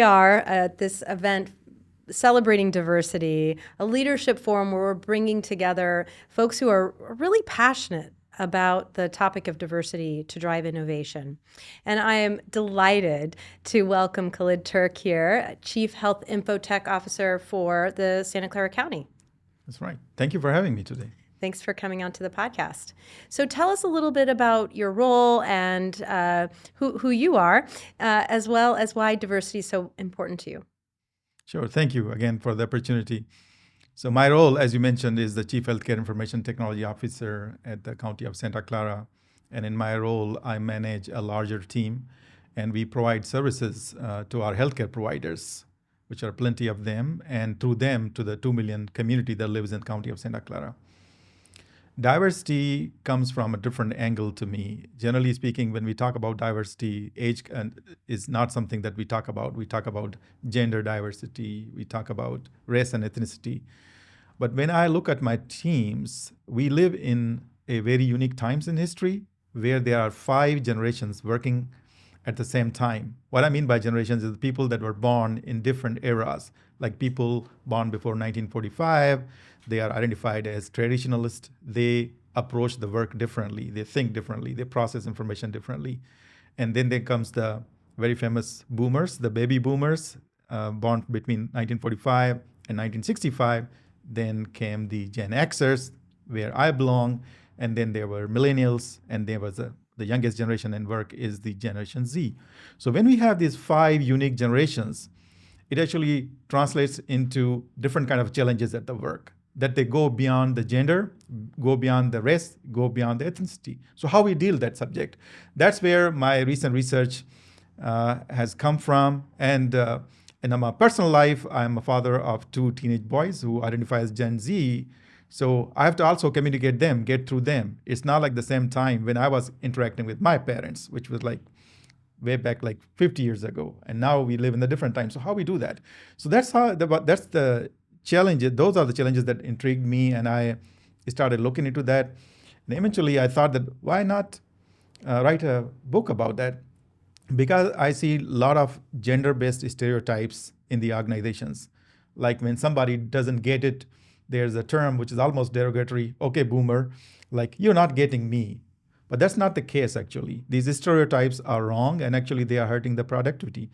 we are at this event celebrating diversity, a leadership forum where we're bringing together folks who are really passionate about the topic of diversity to drive innovation. And I am delighted to welcome Khalid Turk here, Chief Health Infotech Officer for the Santa Clara County. That's right. Thank you for having me today. Thanks for coming on to the podcast. So tell us a little bit about your role and who you are, as well as why diversity is so important to you. Sure. Thank you again for the opportunity. So my role, as you mentioned, is the Chief Healthcare Information Technology Officer at the County of Santa Clara. And in my role, I manage a larger team, and we provide services to our healthcare providers, which are plenty of them, and through them to the 2 million community that lives in the County of Santa Clara. Diversity comes from a different angle to me. Generally speaking, when we talk about diversity, age is not something that we talk about. We talk about gender diversity, we talk about race and ethnicity. But when I look at my teams, we live in a very unique times in history where there are 5 generations working at the same time. What I mean by generations is the people that were born in different eras, like people born before 1945, they are identified as traditionalist. They approach the work differently. They think differently. They process information differently. And then there comes the very famous boomers, the baby boomers, born between 1945 and 1965. Then came the Gen Xers, where I belong. And then there were millennials. And there was the youngest generation in work is the Generation Z. So when we have these 5 unique generations, it actually translates into different kind of challenges at the work, that they go beyond the gender, go beyond the race, go beyond the ethnicity. So how we deal that subject? That's where my recent research has come from. And in my personal life, I'm a father of 2 teenage boys who identify as Gen Z. So I have to also communicate them, get through them. It's not like the same time when I was interacting with my parents, which was like way back like 50 years ago. And now we live in a different time. So how we do that? So that's the challenge. Those are the challenges that intrigued me. And I started looking into that. And eventually I thought that why not write a book about that? Because I see a lot of gender-based stereotypes in the organizations. Like when somebody doesn't get it, there's a term which is almost derogatory, okay, boomer, like you're not getting me. But that's not the case, actually. These stereotypes are wrong, and actually they are hurting the productivity.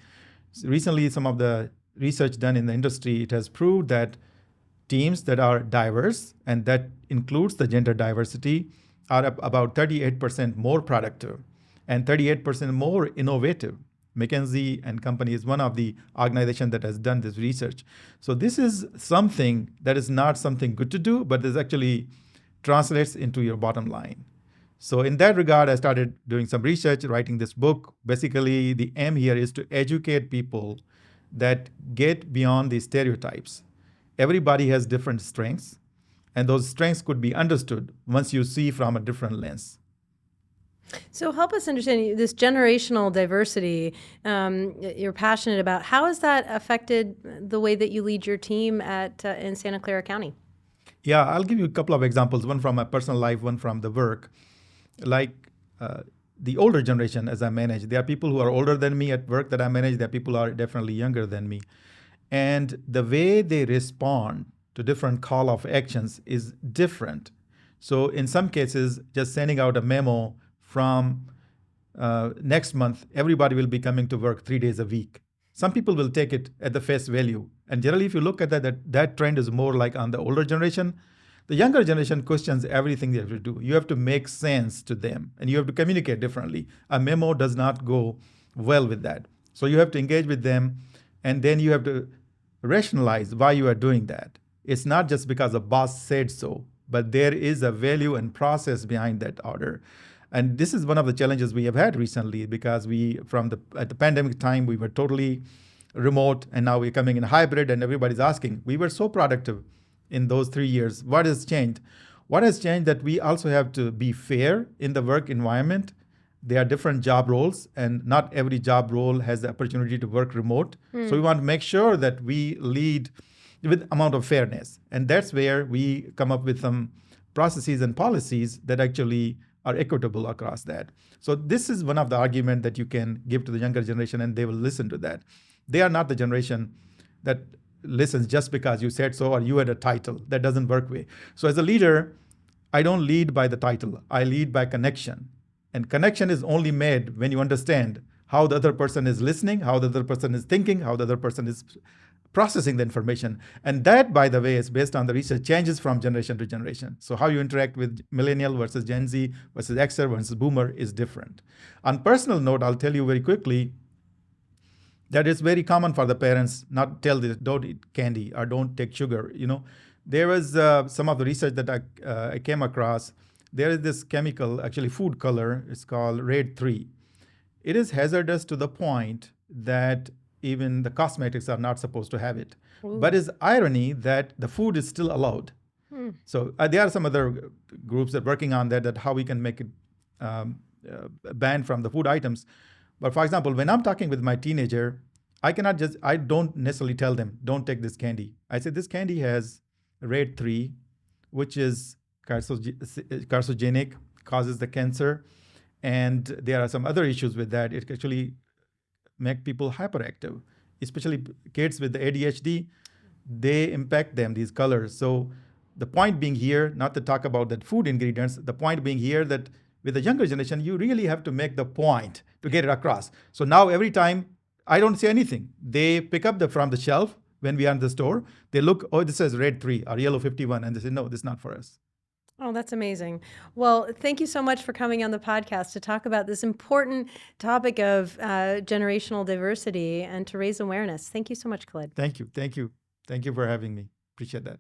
Recently, some of the research done in the industry, it has proved that teams that are diverse, and that includes the gender diversity, are about 38% more productive and 38% more innovative. McKinsey and Company is one of the organizations that has done this research. So this is something that is not something good to do, but this actually translates into your bottom line. So in that regard, I started doing some research, writing this book. Basically, the aim here is to educate people that get beyond the stereotypes. Everybody has different strengths, and those strengths could be understood once you see from a different lens. So help us understand this generational diversity you're passionate about. How has that affected the way that you lead your team in Santa Clara County? Yeah, I'll give you a couple of examples, one from my personal life, one from the work. Like the older generation as I manage, there are people who are older than me at work that I manage. There are people who are definitely younger than me. And the way they respond to different call of actions is different. So in some cases, just sending out a memo from next month, everybody will be coming to work 3 days a week. Some people will take it at the face value. And generally, if you look at that trend is more like on the older generation. The younger generation questions everything they have to do. You have to make sense to them, and you have to communicate differently. A memo does not go well with that. So you have to engage with them, and then you have to rationalize why you are doing that. It's not just because a boss said so, but there is a value and process behind that order. And this is one of the challenges we have had recently, because at the pandemic time, we were totally remote, and now we're coming in hybrid, and everybody's asking, we were so productive in those 3 years. What has changed? What has changed that we also have to be fair in the work environment. There are different job roles, and not every job role has the opportunity to work remote. So we want to make sure that we lead with amount of fairness. And that's where we come up with some processes and policies that actually are equitable across that. So this is one of the arguments that you can give to the younger generation, and they will listen to that. They are not the generation that listens just because you said so or you had a title. That doesn't work way. So as a leader, I don't lead by the title. I lead by connection. And connection is only made when you understand how the other person is listening, how the other person is thinking, how the other person is processing the information. And that, by the way, is based on the research, changes from generation to generation. So how you interact with millennial versus Gen Z versus Xer versus Boomer is different. On personal note, I'll tell you very quickly that it's very common for the parents not tell this, don't eat candy or don't take sugar. There was some of the research that I came across. There is this chemical, actually food color. It's called Red 3. It is hazardous to the point that even the cosmetics are not supposed to have it. Ooh. But it's irony that the food is still allowed. So there are some other groups that are working on that how we can make it banned from the food items. But for example, when I'm talking with my teenager, I don't necessarily tell them, don't take this candy. I say this candy has Red 3, which is carcinogenic, causes the cancer. And there are some other issues with that. It actually make people hyperactive, especially kids with the ADHD. They impact them, these colors. So the point being here, not to talk about the food ingredients, the point being here that with the younger generation, you really have to make the point to get it across. So now every time I don't say anything, they pick up from the shelf when we are in the store, they look, oh, this says Red 3 or Yellow 51, and they say, no, this is not for us. Oh, that's amazing. Well, thank you so much for coming on the podcast to talk about this important topic of generational diversity and to raise awareness. Thank you so much, Khalid. Thank you. Thank you. Thank you for having me. Appreciate that.